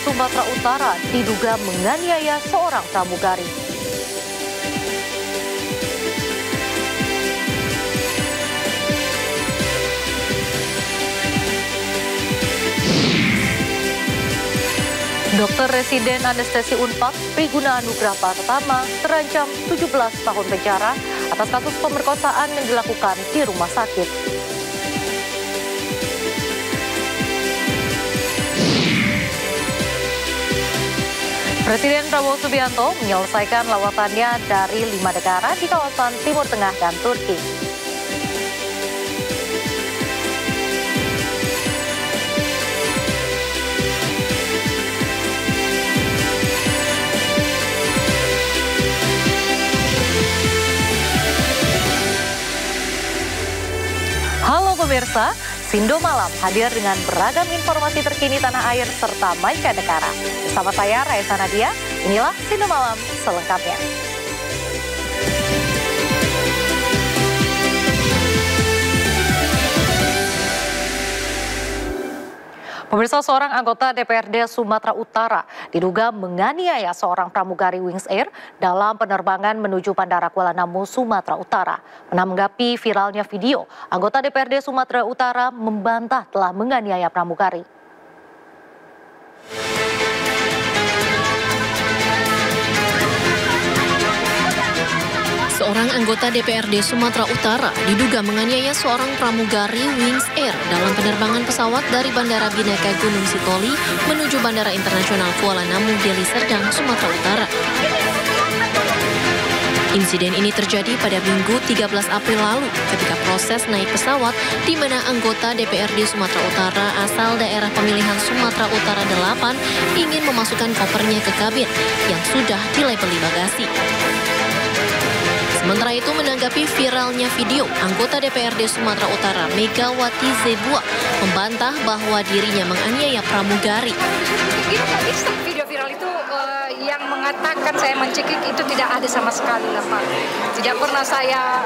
Sumatera Utara diduga menganiaya seorang pramugari. Dokter residen anestesi Unpad Priguna Anugrah Pratama terancam 17 tahun penjara atas kasus pemerkosaan yang dilakukan di rumah sakit. Presiden Prabowo Subianto menyelesaikan lawatannya dari 5 negara di kawasan Timur Tengah dan Turki. Halo pemirsa, Sindo Malam hadir dengan beragam informasi terkini tanah air serta mancanegara. Bersama saya Raisa Nadia, inilah Sindo Malam selengkapnya. Pemirsa, seorang anggota DPRD Sumatera Utara diduga menganiaya seorang pramugari Wings Air dalam penerbangan menuju Bandara Kuala Namu, Sumatera Utara. Menanggapi viralnya video, anggota DPRD Sumatera Utara membantah telah menganiaya pramugari. Seorang anggota DPRD Sumatera Utara diduga menganiaya seorang pramugari Wings Air dalam penerbangan pesawat dari Bandara Bhinneka Gunung Sitoli menuju Bandara Internasional Kuala Namu, Deli Serdang, Sumatera Utara. Insiden ini terjadi pada Minggu 13 April lalu ketika proses naik pesawat di mana anggota DPRD Sumatera Utara asal daerah pemilihan Sumatera Utara 8 ingin memasukkan kopernya ke kabin yang sudah dilabeli bagasi. Sementara itu, menanggapi viralnya video, anggota DPRD Sumatera Utara Megawati Zebua membantah bahwa dirinya menganiaya pramugari. Video viral itu yang mengatakan saya mencekik itu tidak ada sama sekali lah Pak. Tidak pernah saya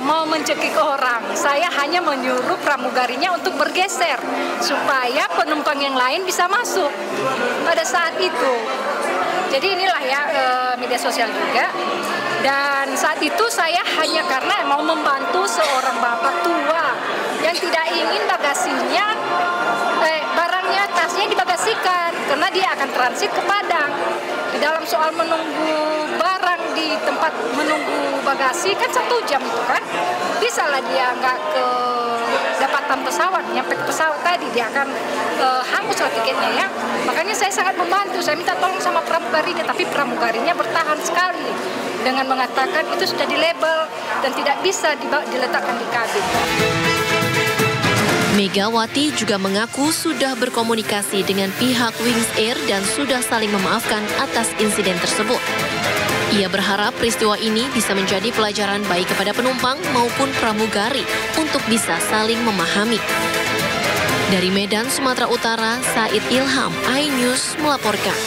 mau mencekik orang. Saya hanya menyuruh pramugarinya untuk bergeser supaya penumpang yang lain bisa masuk pada saat itu. Jadi inilah ya media sosial juga. Dan saat itu saya hanya karena mau membantu seorang bapak tua yang tidak ingin bagasinya, barangnya, tasnya dibagasikan karena dia akan transit ke Padang. Di dalam soal menunggu barang di tempat menunggu bagasi kan 1 jam itu kan, bisa lah dia nggak ke dapatan pesawat, nyampe ke pesawat tadi dia akan hangus lah tiketnya ya. Makanya saya sangat membantu, saya minta tolong sama pramugarinya, tapi pramugarinya bertahan sekali dengan mengatakan itu sudah dilabel dan tidak bisa diletakkan di kabin. Megawati juga mengaku sudah berkomunikasi dengan pihak Wings Air dan sudah saling memaafkan atas insiden tersebut. Ia berharap peristiwa ini bisa menjadi pelajaran baik kepada penumpang maupun pramugari untuk bisa saling memahami. Dari Medan, Sumatera Utara, Said Ilham, iNews melaporkan.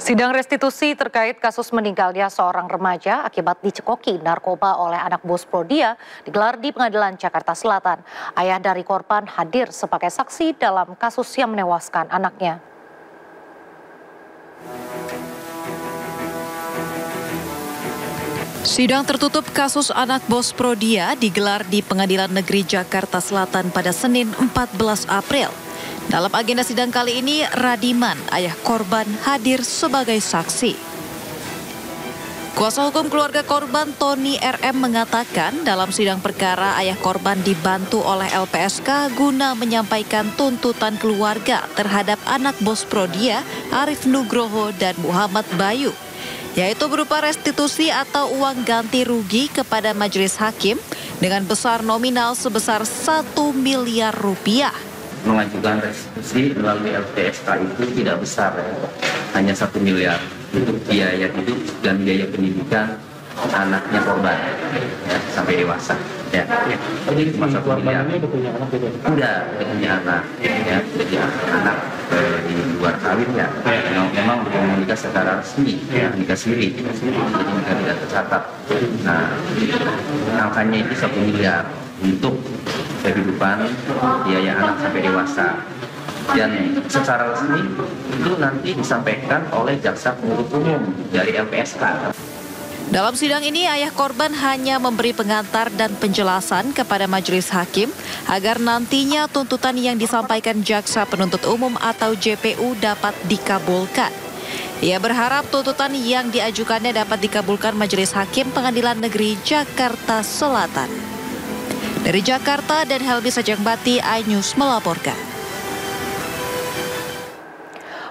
Sidang restitusi terkait kasus meninggalnya seorang remaja akibat dicekoki narkoba oleh anak bos Prodia digelar di Pengadilan Jakarta Selatan. Ayah dari korban hadir sebagai saksi dalam kasus yang menewaskan anaknya. Sidang tertutup kasus anak bos Prodia digelar di Pengadilan Negeri Jakarta Selatan pada Senin 14 April. Dalam agenda sidang kali ini, Radiman, ayah korban, hadir sebagai saksi. Kuasa hukum keluarga korban Tony RM mengatakan dalam sidang perkara ayah korban dibantu oleh LPSK guna menyampaikan tuntutan keluarga terhadap anak bos Prodia, Arif Nugroho dan Muhammad Bayu, yaitu berupa restitusi atau uang ganti rugi kepada majelis hakim dengan besar nominal sebesar 1 miliar rupiah. Mengajukan restitusi melalui LPSK itu tidak besar, hanya 1 miliar untuk biaya hidup dan biaya pendidikan anaknya korban ya, sampai dewasa. Ya, jadi cuma 1 miliar. Udah punya anak, ya, jadi anak di luar kawin ya. Memang belum menikah secara resmi, ya, nikah siri, jadi nikah tidak tercatat. Nah, angkanya itu 1 miliar untuk kehidupan biaya anak sampai dewasa. Dan secara resmi itu nanti disampaikan oleh jaksa penuntut umum dari LPSK. Dalam sidang ini, ayah korban hanya memberi pengantar dan penjelasan kepada majelis hakim agar nantinya tuntutan yang disampaikan jaksa penuntut umum atau JPU dapat dikabulkan. Ia berharap tuntutan yang diajukannya dapat dikabulkan Majelis Hakim Pengadilan Negeri Jakarta Selatan. Dari Jakarta, dan Helmi Sajangbati, iNews melaporkan.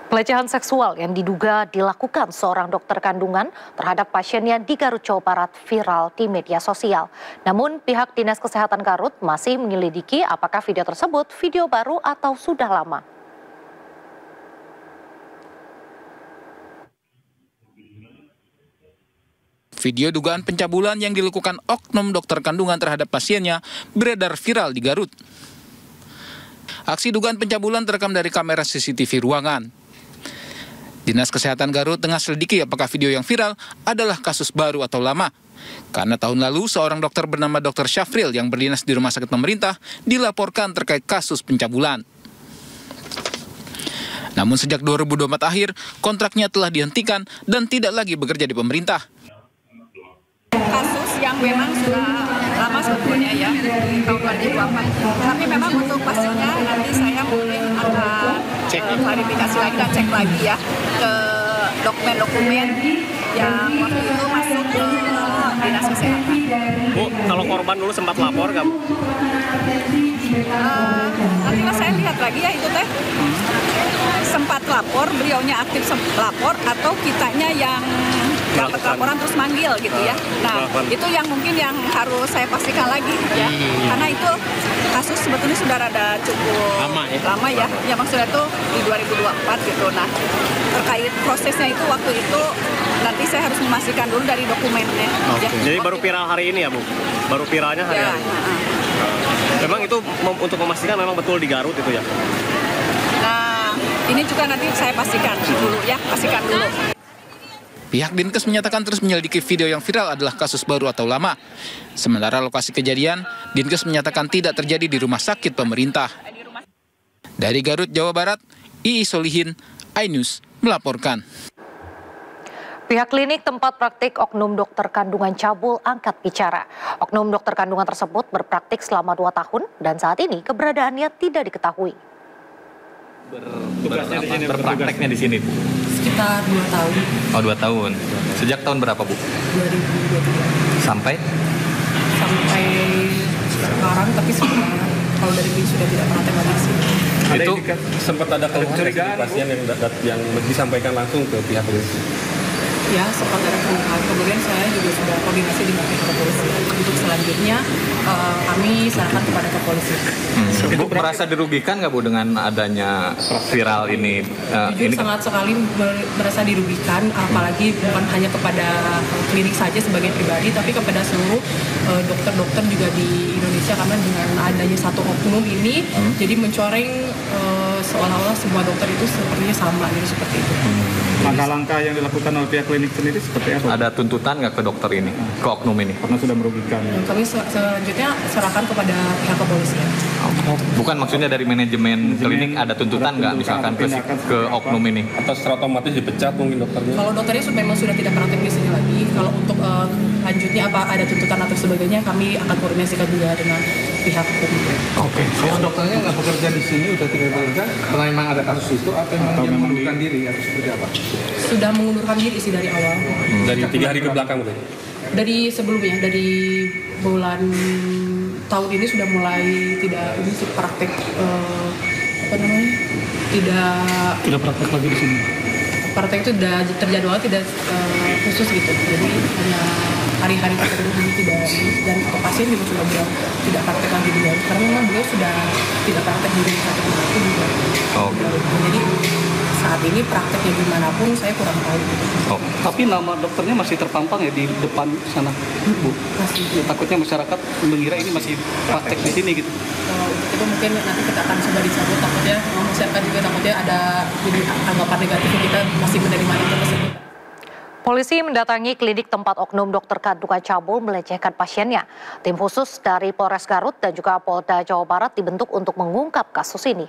Pelecehan seksual yang diduga dilakukan seorang dokter kandungan terhadap pasiennya di Garut, Jawa Barat viral di media sosial. Namun pihak Dinas Kesehatan Garut masih menyelidiki apakah video tersebut video baru atau sudah lama. Video dugaan pencabulan yang dilakukan oknum dokter kandungan terhadap pasiennya beredar viral di Garut. Aksi dugaan pencabulan terekam dari kamera CCTV ruangan. Dinas Kesehatan Garut tengah selidiki apakah video yang viral adalah kasus baru atau lama. Karena tahun lalu seorang dokter bernama Dr. Syafril yang berdinas di rumah sakit pemerintah dilaporkan terkait kasus pencabulan. Namun sejak 2024 akhir, kontraknya telah dihentikan dan tidak lagi bekerja di pemerintah. Kasus yang memang sudah lama sebetulnya ya, di tahun 2024. Tapi memang untuk pastinya nanti saya mungkin akan klarifikasi lagi dan cek lagi ya ke dokumen-dokumen yang waktu itu masuk ke Dinas Kesehatan. Bu, kalau korban dulu sempat lapor nggak, Bu? Nantilah saya lihat lagi ya itu teh. Sempat lapor, beliaunya aktif lapor atau kitanya yang dapat laporan terus manggil gitu ya. Nah, itu yang mungkin yang harus saya pastikan lagi ya. Karena itu kasus sebetulnya sudah rada cukup lama ya. Ya maksudnya itu di 2024 gitu. Nah, terkait prosesnya itu waktu itu nanti saya harus memastikan dulu dari dokumennya. Ya. Jadi baru viral hari ini ya, Bu? Baru viralnya hari ini? Memang itu untuk memastikan memang betul di Garut itu ya? Nah, ini juga nanti saya pastikan dulu ya, pastikan dulu. Pihak Dinkes menyatakan terus menyelidiki video yang viral adalah kasus baru atau lama. Sementara lokasi kejadian, Dinkes menyatakan tidak terjadi di rumah sakit pemerintah. Dari Garut, Jawa Barat, Iis Solihin, iNews melaporkan. Pihak klinik tempat praktik oknum dokter kandungan cabul angkat bicara. Oknum dokter kandungan tersebut berpraktik selama 2 tahun dan saat ini keberadaannya tidak diketahui. Berprakteknya di sini, Bu? Sekitar 2 tahun. Oh, 2 tahun. Sejak tahun berapa, Bu? 2023. Sampai sekarang, tapi sebenarnya kalau dari BIN sudah tidak praktek lagi di sini. Itu sempat ada keluhan pasien yang disampaikan langsung ke pihak polisi? Ya, sempat ada keluhan. Kemudian saya juga sudah koordinasi dengan pihak kepolisian. Untuk selanjutnya kami serahkan kepada kepolisian. Bu, merasa dirugikan nggak, Bu, dengan adanya viral ini? Jujur sangat sekali merasa dirugikan, apalagi bukan hanya kepada klinik saja sebagai pribadi, tapi kepada seluruh dokter-dokter juga di Indonesia, karena dengan adanya satu oknum ini, jadi mencoreng seolah-olah semua dokter itu sepertinya sama, gitu, seperti itu. Langkah-langkah yang dilakukan oleh pihak klinik sendiri seperti apa? Ada tuntutan nggak ke dokter ini, ke oknum ini? Karena sudah merugikan. Kami selanjutnya serahkan kepada pihak kepolisian. Bukan, maksudnya dari manajemen klinik ada tuntutan nggak misalkan ke oknum ini? Atau secara otomatis dipecat mungkin dokternya? Kalau dokternya memang sudah tidak praktek di sini lagi. Kalau untuk lanjutnya apa ada tuntutan atau sebagainya, kami akan koordinasikan juga dengan pihak hukum. Oke. Kalau dokternya nggak bekerja di sini, udah tidak bekerja, karena memang ada kasus itu, atau memang mengundurkan diri atau seperti apa? Sudah mengundurkan diri sih dari awal. Dari 3 hari ke belakang berarti? Dari sebelumnya, dari bulan tahun ini sudah mulai tidak ini sih praktek tidak praktek lagi di sini. Praktek itu sudah terjadwal, tidak khusus gitu. Jadi hanya hari-hari tertentu ini tidak, dan pasien juga sudah bilang tidak praktek lagi di Garut, karena memang beliau sudah tidak praktek di rumah sakit itu juga. Jadi saat ini prakteknya dimanapun saya kurang tahu gitu. Tapi nama dokternya masih terpampang ya di depan sana, Bu? Masih. Ya, takutnya masyarakat mengira ini masih praktek di sini gitu. Itu mungkin nanti kita akan coba dicabut, takutnya masyarakat juga takutnya ada jadi anggapan negatif, kita masih menerima itu tersebut. Polisi mendatangi klinik tempat oknum dokter kandungan cabul melecehkan pasiennya. Tim khusus dari Polres Garut dan juga Polda Jawa Barat dibentuk untuk mengungkap kasus ini.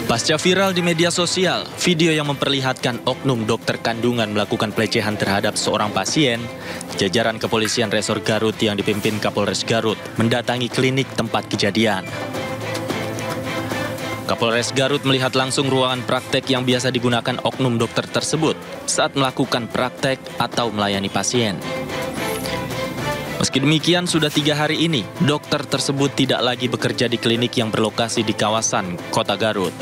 Pasca viral di media sosial, video yang memperlihatkan oknum dokter kandungan melakukan pelecehan terhadap seorang pasien, jajaran kepolisian Resor Garut yang dipimpin Kapolres Garut mendatangi klinik tempat kejadian. Kapolres Garut melihat langsung ruangan praktek yang biasa digunakan oknum dokter tersebut saat melakukan praktek atau melayani pasien. Meski demikian, sudah 3 hari ini, dokter tersebut tidak lagi bekerja di klinik yang berlokasi di kawasan Kota Garut.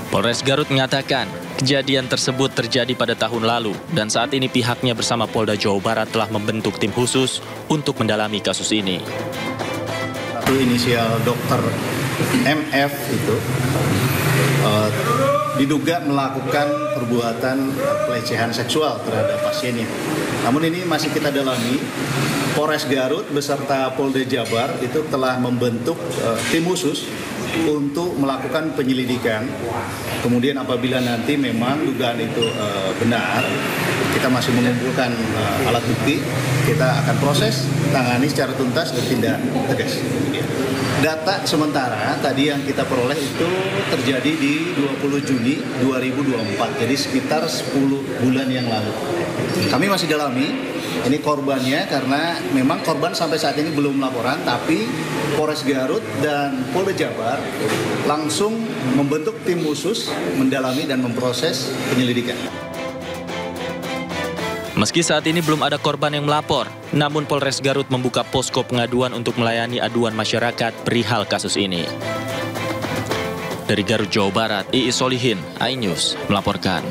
Polres Garut mengatakan, kejadian tersebut terjadi pada tahun lalu dan saat ini pihaknya bersama Polda Jawa Barat telah membentuk tim khusus untuk mendalami kasus ini. Inisial dokter MF itu diduga melakukan perbuatan pelecehan seksual terhadap pasiennya. Namun ini masih kita dalami. Polres Garut beserta Polda Jabar itu telah membentuk tim khusus untuk melakukan penyelidikan. Kemudian apabila nanti memang dugaan itu benar, kita masih mengumpulkan alat bukti, kita akan proses, tangani secara tuntas dan tindak tegas. Data sementara tadi yang kita peroleh itu terjadi di 20 Juni 2024, jadi sekitar 10 bulan yang lalu. Kami masih dalami ini korbannya karena memang korban sampai saat ini belum laporan, tapi Polres Garut dan Polda Jabar langsung membentuk tim khusus mendalami dan memproses penyelidikan. Meski saat ini belum ada korban yang melapor, namun Polres Garut membuka posko pengaduan untuk melayani aduan masyarakat perihal kasus ini. Dari Garut, Jawa Barat, Iis Solihin, iNews melaporkan.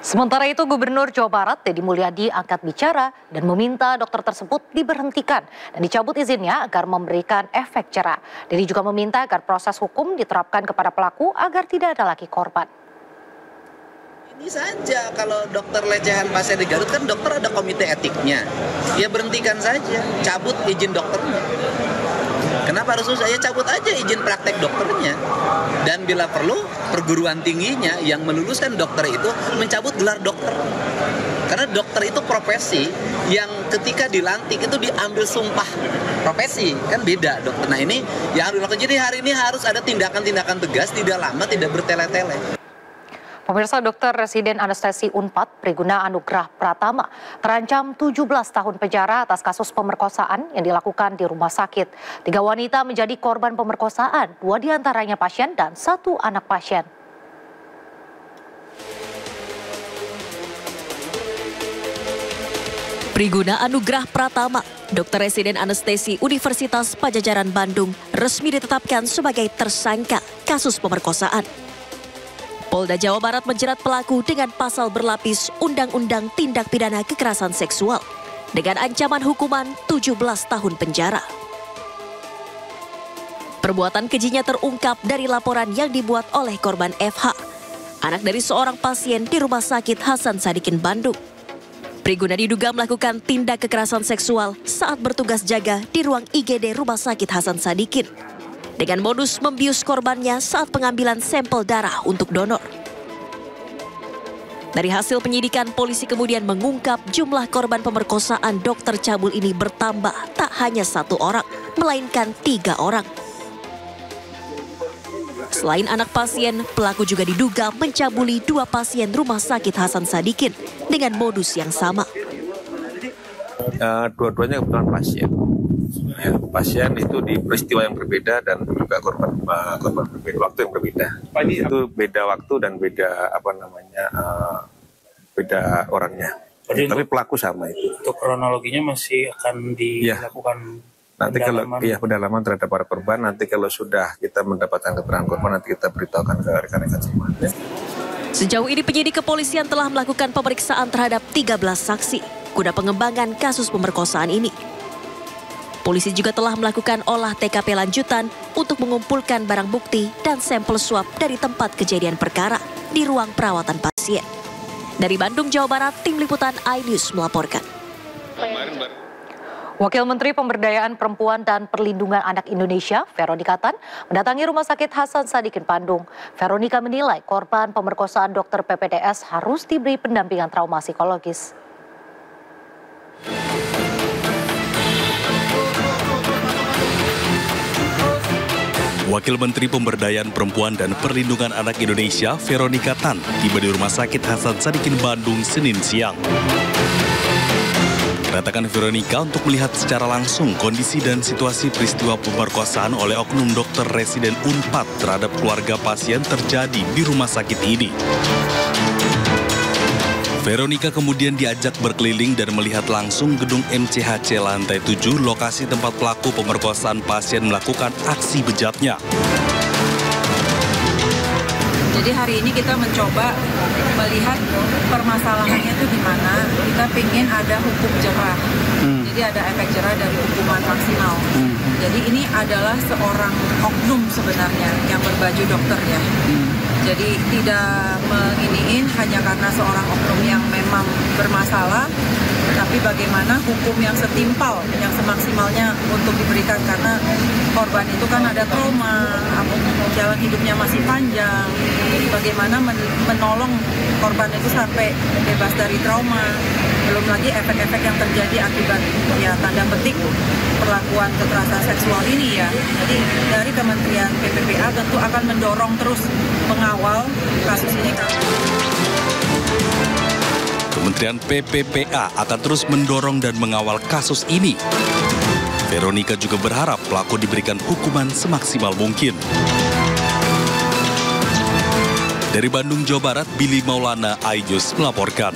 Sementara itu, Gubernur Jawa Barat Deddy Mulyadi angkat bicara dan meminta dokter tersebut diberhentikan dan dicabut izinnya agar memberikan efek jera. Deddy juga meminta agar proses hukum diterapkan kepada pelaku agar tidak ada lagi korban. Ini saja kalau dokter lecehan pasien di Garut kan dokter ada komite etiknya. Ya berhentikan saja, cabut izin dokternya. Kenapa harus susah? Ya cabut aja izin praktek dokternya. Dan bila perlu perguruan tingginya yang meluluskan dokter itu mencabut gelar dokter. Karena dokter itu profesi yang ketika dilantik itu diambil sumpah profesi, kan beda dokter. Nah ini yang harus dilakukan. Jadi hari ini harus ada tindakan-tindakan tegas, tidak lama, tidak bertele-tele. Pemirsa, dokter residen anestesi Unpad Priguna Anugrah Pratama terancam 17 tahun penjara atas kasus pemerkosaan yang dilakukan di rumah sakit. 3 wanita menjadi korban pemerkosaan, 2 diantaranya pasien dan 1 anak pasien. Priguna Anugrah Pratama, dokter residen anestesi Universitas Padjadjaran Bandung, resmi ditetapkan sebagai tersangka kasus pemerkosaan. Polda Jawa Barat menjerat pelaku dengan pasal berlapis Undang-Undang Tindak Pidana Kekerasan Seksual dengan ancaman hukuman 17 tahun penjara. Perbuatan kejinya terungkap dari laporan yang dibuat oleh korban FH, anak dari seorang pasien di Rumah Sakit Hasan Sadikin Bandung. Priguna diduga melakukan tindak kekerasan seksual saat bertugas jaga di ruang IGD Rumah Sakit Hasan Sadikin, dengan modus membius korbannya saat pengambilan sampel darah untuk donor. Dari hasil penyidikan, polisi kemudian mengungkap jumlah korban pemerkosaan dokter cabul ini bertambah tak hanya 1 orang, melainkan 3 orang. Selain anak pasien, pelaku juga diduga mencabuli 2 pasien Rumah Sakit Hasan Sadikin dengan modus yang sama. Dua-duanya kebetulan pasien. Ya, pasien itu di peristiwa yang berbeda dan juga korban berbeda, waktu yang berbeda. Itu beda waktu dan beda beda orangnya. Tapi pelaku sama itu. Untuk kronologinya masih akan dilakukan nanti pendalaman terhadap para korban. Nanti kalau sudah kita mendapatkan keterangan korban, nanti kita beritahukan ke rekan-rekan semua. Ya. Sejauh ini penyidik kepolisian telah melakukan pemeriksaan terhadap 13 saksi guna pengembangan kasus pemerkosaan ini. Polisi juga telah melakukan olah TKP lanjutan untuk mengumpulkan barang bukti dan sampel swab dari tempat kejadian perkara di ruang perawatan pasien. Dari Bandung, Jawa Barat, Tim Liputan iNews melaporkan. Wakil Menteri Pemberdayaan Perempuan dan Perlindungan Anak Indonesia, Veronika Tan, mendatangi Rumah Sakit Hasan Sadikin Bandung. Veronika menilai korban pemerkosaan dokter PPDS harus diberi pendampingan trauma psikologis. Wakil Menteri Pemberdayaan Perempuan dan Perlindungan Anak Indonesia, Veronika Tan, tiba di Rumah Sakit Hasan Sadikin Bandung Senin siang. Kedatangan Veronika untuk melihat secara langsung kondisi dan situasi peristiwa pemerkosaan oleh oknum dokter residen Unpad terhadap keluarga pasien terjadi di rumah sakit ini. Veronika kemudian diajak berkeliling dan melihat langsung gedung MCHC lantai 7, lokasi tempat pelaku pemerkosaan pasien melakukan aksi bejatnya. Jadi hari ini kita mencoba melihat permasalahannya itu di mana. Kita ingin ada hukum jerah. Jadi ada efek jerah dari hukuman maksimal. Jadi ini adalah seorang oknum sebenarnya yang berbaju dokter ya. Jadi tidak menginiin hanya karena seorang oknum yang memang bermasalah, tapi bagaimana hukum yang setimpal, yang semaksimalnya untuk diberikan, karena korban itu kan ada trauma, jalan hidupnya masih panjang. Bagaimana menolong korban itu sampai bebas dari trauma, belum lagi efek-efek yang terjadi akibat ya tanda petik perlakuan kekerasan seksual ini ya. Jadi dari Kementerian PPPA tentu akan mendorong terus mengawal kasus ini. Kementerian PPPA akan terus mendorong dan mengawal kasus ini. Veronika juga berharap pelaku diberikan hukuman semaksimal mungkin. Dari Bandung, Jawa Barat, Billy Maulana, iNews melaporkan.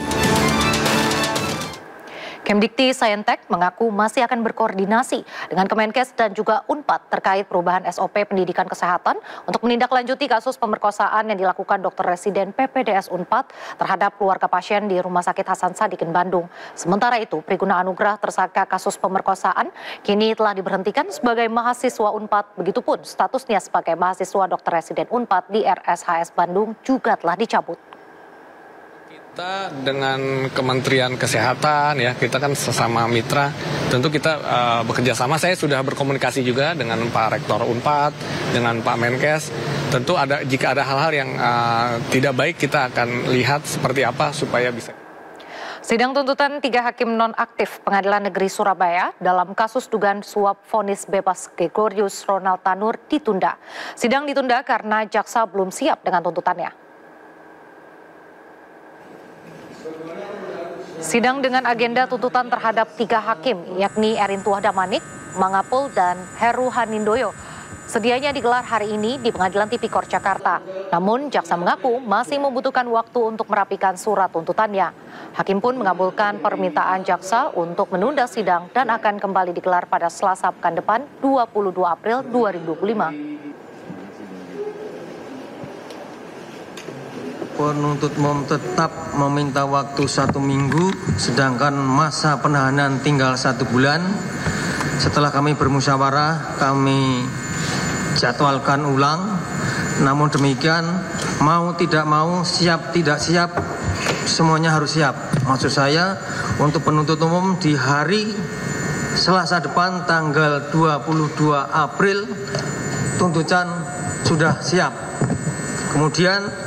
Kemdikti Saintek mengaku masih akan berkoordinasi dengan Kemenkes dan juga Unpad terkait perubahan SOP pendidikan kesehatan untuk menindaklanjuti kasus pemerkosaan yang dilakukan dokter residen PPDS Unpad terhadap keluarga pasien di Rumah Sakit Hasan Sadikin Bandung. Sementara itu, Priguna Anugrah tersangka kasus pemerkosaan kini telah diberhentikan sebagai mahasiswa Unpad. Begitupun statusnya sebagai mahasiswa dokter residen Unpad di RSHS Bandung juga telah dicabut. Kita dengan Kementerian Kesehatan ya, kita kan sesama mitra, tentu kita bekerja sama. Saya sudah berkomunikasi juga dengan Pak Rektor Unpad, dengan Pak Menkes. Tentu jika ada hal-hal yang tidak baik, kita akan lihat seperti apa supaya bisa. Sidang tuntutan 3 hakim nonaktif Pengadilan Negeri Surabaya dalam kasus dugaan suap vonis bebas Gregorius Ronald Tanur ditunda. Sidang ditunda karena jaksa belum siap dengan tuntutannya. Sidang dengan agenda tuntutan terhadap 3 hakim, yakni Erintuah Damanik, Mangapul, dan Heru Hanindoyo, sedianya digelar hari ini di Pengadilan Tipikor Jakarta. Namun, jaksa mengaku masih membutuhkan waktu untuk merapikan surat tuntutannya. Hakim pun mengabulkan permintaan jaksa untuk menunda sidang dan akan kembali digelar pada Selasa pekan depan, 22 April 2025. Penuntut umum tetap meminta waktu 1 minggu, sedangkan masa penahanan tinggal 1 bulan. Setelah kami bermusyawarah, kami jadwalkan ulang. Namun demikian, mau tidak mau, siap tidak siap, semuanya harus siap. Maksud saya, untuk penuntut umum di hari Selasa depan, tanggal 22 April, tuntutan sudah siap. Kemudian,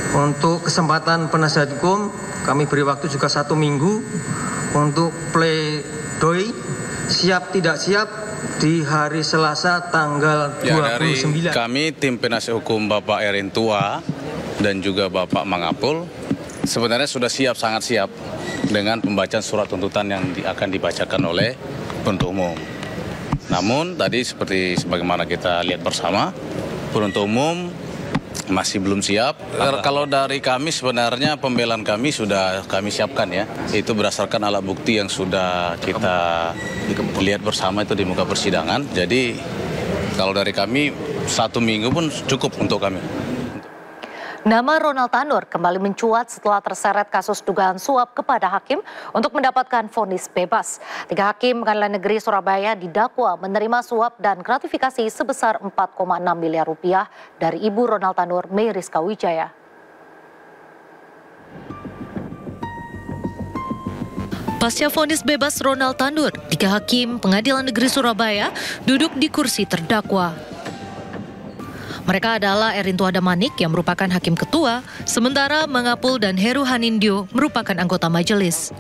untuk kesempatan penasihat hukum, kami beri waktu juga 1 minggu untuk pledoi siap tidak siap di hari Selasa tanggal 29. Dari kami tim penasihat hukum Bapak Erintua dan juga Bapak Mangapul sebenarnya sudah siap, sangat siap dengan pembacaan surat tuntutan yang akan dibacakan oleh penuntut umum. Namun tadi seperti sebagaimana kita lihat bersama, penuntut umum masih belum siap. Kalau dari kami sebenarnya pembelaan kami sudah kami siapkan ya. Itu berdasarkan alat bukti yang sudah kita lihat bersama itu di muka persidangan. Jadi kalau dari kami 1 minggu pun cukup untuk kami. Nama Ronald Tanur kembali mencuat setelah terseret kasus dugaan suap kepada hakim untuk mendapatkan vonis bebas. 3 hakim Pengadilan Negeri Surabaya didakwa menerima suap dan gratifikasi sebesar 4,6 miliar rupiah dari ibu Ronald Tanur, Meriska Wijaya. Pasca vonis bebas Ronald Tanur, 3 hakim Pengadilan Negeri Surabaya duduk di kursi terdakwa. Mereka adalah Erintua Damanik yang merupakan hakim ketua, sementara Mangapul dan Heru Hanindyo merupakan anggota majelis.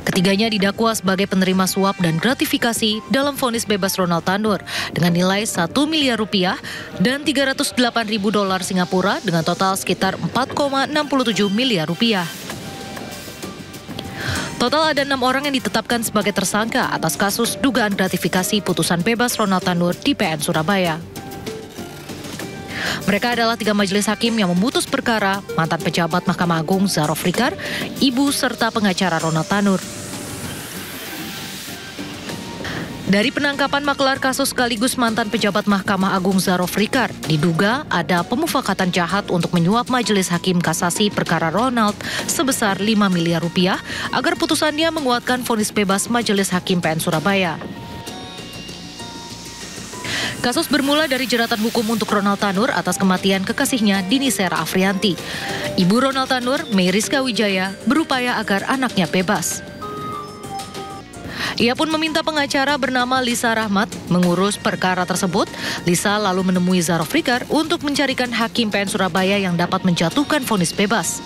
Ketiganya didakwa sebagai penerima suap dan gratifikasi dalam vonis bebas Ronald Tanur dengan nilai 1 miliar rupiah dan 308.000 dolar Singapura dengan total sekitar 4,67 miliar rupiah. Total ada 6 orang yang ditetapkan sebagai tersangka atas kasus dugaan gratifikasi putusan bebas Ronald Tanur di PN Surabaya. Mereka adalah 3 majelis hakim yang memutus perkara mantan pejabat Mahkamah Agung Zaro Frikar, ibu serta pengacara Ronald Tanur. Dari penangkapan makelar kasus sekaligus mantan pejabat Mahkamah Agung Zaro Frikar, diduga ada pemufakatan jahat untuk menyuap majelis hakim kasasi perkara Ronald sebesar 5 miliar rupiah agar putusannya menguatkan vonis bebas majelis hakim PN Surabaya. Kasus bermula dari jeratan hukum untuk Ronald Tanur atas kematian kekasihnya Dini Sera Afrianti. Ibu Ronald Tanur, Meriska Wijaya, berupaya agar anaknya bebas. Ia pun meminta pengacara bernama Lisa Rahmat mengurus perkara tersebut. Lisa lalu menemui Zaro Frikar untuk mencarikan hakim PN Surabaya yang dapat menjatuhkan vonis bebas.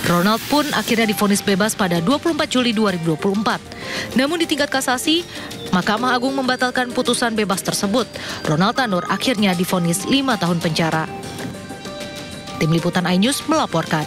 Ronald pun akhirnya divonis bebas pada 24 Juli 2024. Namun di tingkat kasasi, Mahkamah Agung membatalkan putusan bebas tersebut. Ronald Tanur akhirnya divonis 5 tahun penjara. Tim Liputan iNews melaporkan.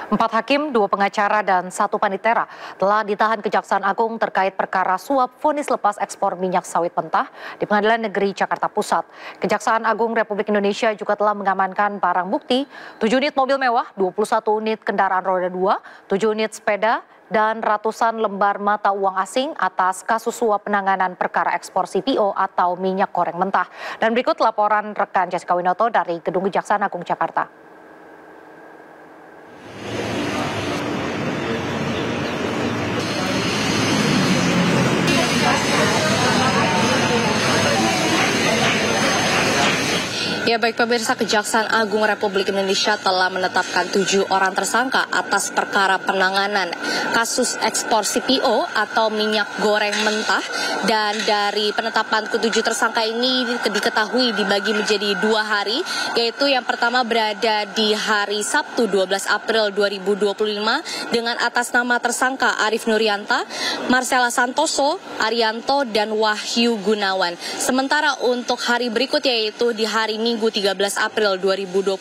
4 hakim, 2 pengacara, dan 1 panitera telah ditahan Kejaksaan Agung terkait perkara suap vonis lepas ekspor minyak sawit mentah di Pengadilan Negeri Jakarta Pusat. Kejaksaan Agung Republik Indonesia juga telah mengamankan barang bukti 7 unit mobil mewah, 21 unit kendaraan roda 2, 7 unit sepeda, dan ratusan lembar mata uang asing atas kasus suap penanganan perkara ekspor CPO atau minyak goreng mentah. Dan berikut laporan rekan Jessica Winoto dari Gedung Kejaksaan Agung Jakarta. Ya baik pemirsa, Kejaksaan Agung Republik Indonesia telah menetapkan 7 orang tersangka atas perkara penanganan kasus ekspor CPO atau minyak goreng mentah. Dan dari penetapan ke-7 tersangka ini diketahui dibagi menjadi 2 hari, yaitu yang pertama berada di hari Sabtu 12 April 2025 dengan atas nama tersangka Arif Nurianta, Marcella Santoso, Arianto, dan Wahyu Gunawan. Sementara untuk hari berikut yaitu di hari Minggu 13 April 2025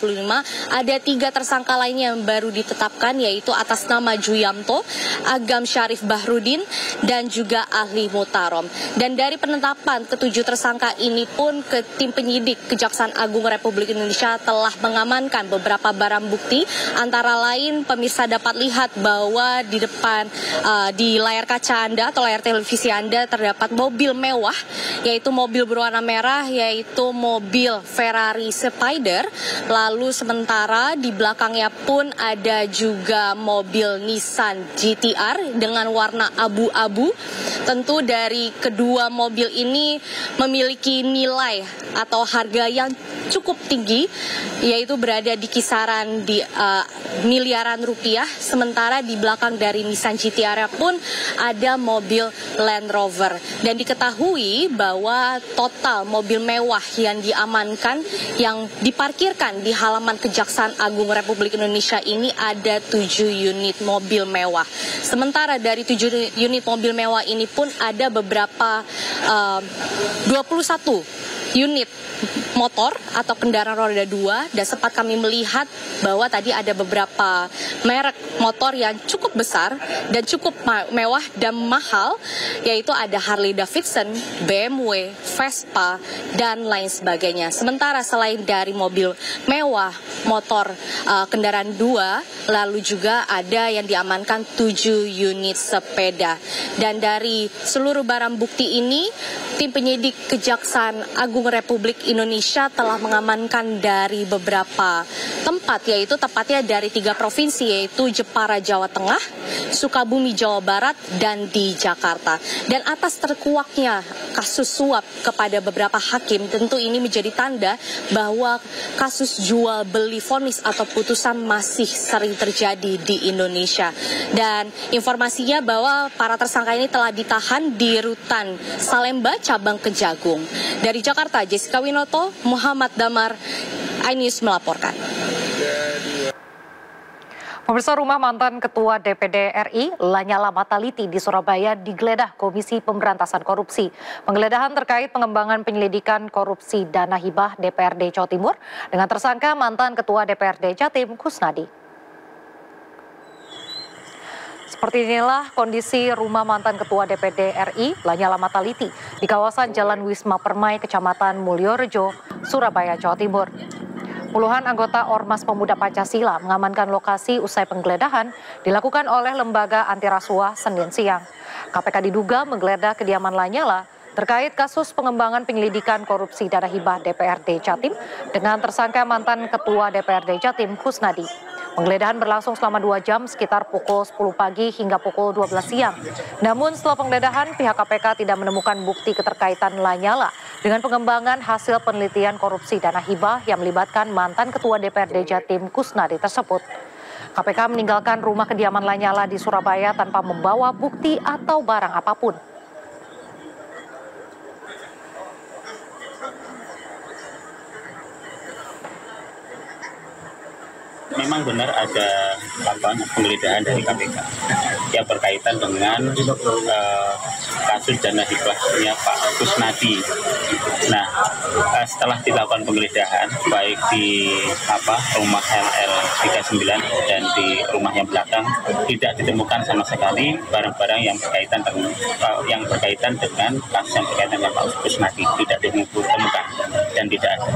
ada 3 tersangka lainnya yang baru ditetapkan, yaitu atas nama Juyamto, Agam Syarif Bahrudin, dan juga Ahli Mutarom. Dan dari penetapan ke-7 tersangka ini pun tim penyidik Kejaksaan Agung Republik Indonesia telah mengamankan beberapa barang bukti, antara lain pemirsa dapat lihat bahwa di depan di layar kaca Anda atau layar televisi Anda terdapat mobil mewah, yaitu mobil berwarna merah, yaitu mobil Ferrari Spider. Lalu sementara di belakangnya pun ada juga mobil Nissan GT-R dengan warna abu-abu. Tentu dari kedua mobil ini memiliki nilai atau harga yang cukup tinggi, yaitu berada di kisaran di miliaran rupiah. Sementara di belakang dari Nissan GT-R pun ada mobil Land Rover. Dan diketahui bahwa total mobil mewah yang diamankan yang diparkirkan di halaman Kejaksaan Agung Republik Indonesia ini ada 7 unit mobil mewah. Sementara dari 7 unit mobil mewah ini pun ada beberapa 21 unit motor atau kendaraan roda 2, dan sempat kami melihat bahwa tadi ada beberapa merek motor yang cukup besar dan cukup mewah dan mahal, yaitu ada Harley Davidson, BMW, Vespa, dan lain sebagainya. Sementara selain dari mobil mewah, motor kendaraan 2, lalu juga ada yang diamankan 7 unit sepeda. Dan dari seluruh barang bukti ini, tim penyidik Kejaksaan Agung Republik Indonesia Indonesia telah mengamankan dari beberapa tempat, yaitu tepatnya dari 3 provinsi, yaitu Jepara, Jawa Tengah, Sukabumi, Jawa Barat, dan di Jakarta. Dan atas terkuaknya kasus suap kepada beberapa hakim, tentu ini menjadi tanda bahwa kasus jual beli vonis atau putusan masih sering terjadi di Indonesia. Dan informasinya bahwa para tersangka ini telah ditahan di Rutan Salemba, cabang Kejagung. Dari Jakarta, Jessica Winoto, Muhammad Damar, iNews melaporkan. Pemirsa, rumah mantan Ketua DPD RI Lanyala Mataliti di Surabaya digeledah Komisi Pemberantasan Korupsi. Penggeledahan terkait pengembangan penyelidikan korupsi dana hibah DPRD Jawa Timur dengan tersangka mantan Ketua DPRD Jatim Kusnadi. Seperti inilah kondisi rumah mantan Ketua DPD RI Lanyala Mataliti di kawasan Jalan Wisma Permai, Kecamatan Mulyorejo, Surabaya, Jawa Timur. Puluhan anggota Ormas Pemuda Pancasila mengamankan lokasi usai penggeledahan dilakukan oleh Lembaga Anti Rasuah Senin siang. KPK diduga menggeledah kediaman Lanyala terkait kasus pengembangan penyelidikan korupsi dana hibah DPRD Jatim dengan tersangka mantan Ketua DPRD Jatim Kusnadi. Penggeledahan berlangsung selama 2 jam sekitar pukul 10 pagi hingga pukul 12 siang. Namun setelah penggeledahan, pihak KPK tidak menemukan bukti keterkaitan Lanyala dengan pengembangan hasil penelitian korupsi dana hibah yang melibatkan mantan Ketua DPRD Jatim Kusnadi tersebut. KPK meninggalkan rumah kediaman Lanyala di Surabaya tanpa membawa bukti atau barang apapun. Memang benar ada penggeledahan dari KPK yang berkaitan dengan kasus dana hibahnya Pak Kusnadi. Nah, setelah dilakukan penggeledahan baik di rumah LL 39 dan di rumah yang belakang, tidak ditemukan sama sekali barang-barang yang berkaitan dengan kasus yang berkaitan dengan Pak Kusnadi, tidak ditemukan dan tidak ada.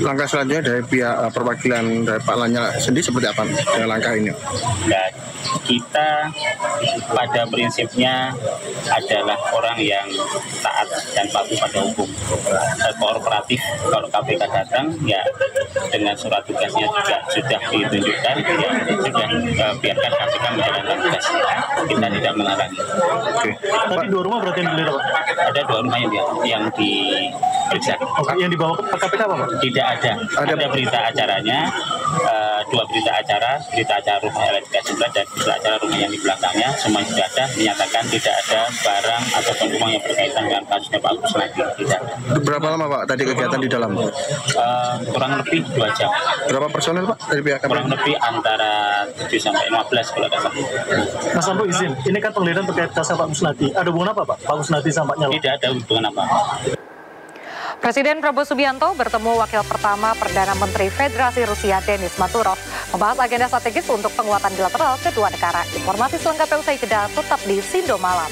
Langkah selanjutnya dari pihak perwakilan dari Pak Lanyala sendiri seperti apa dengan langkah ini? Ya, kita pada prinsipnya adalah orang yang taat dan patuh pada hukum. Kooperatif, kalau KPK datang ya dengan surat tugasnya juga sudah ditunjukkan, ya sudah biarkan KPK menjalankan tugas. Kita tidak melarang. Oke. Tadi 2 rumah berarti yang digeledah, Pak? Ada 2 rumah yang diperiksa. Yang dibawa ke KPK apa, Pak? Tidak ada. Ada berita acaranya, 2 berita acara rumah LL39 dan berita acara rumah yang di belakangnya, semuanya sudah ada, menyatakan tidak ada barang ataupun rumah yang berkaitan dengan kasusnya Pak Kusnadi. Tidak ada. Berapa lama Pak tadi kegiatan di dalam? Kurang lebih 2 jam. Berapa personel Pak dari pihak KPK? Kurang lebih antara 7 sampai 15 kalau ada salah. Mas Sambo izin, ini kan penggeledahan terkait kasus Pak Kusnadi. Ada hubungan apa Pak? Pak Kusnadi sama Lanyala? Tidak ada hubungan apa. Presiden Prabowo Subianto bertemu Wakil Pertama Perdana Menteri Federasi Rusia Denis Manturov membahas agenda strategis untuk penguatan bilateral kedua negara. Informasi selengkapnya usai jeda, tetap di Sindo Malam.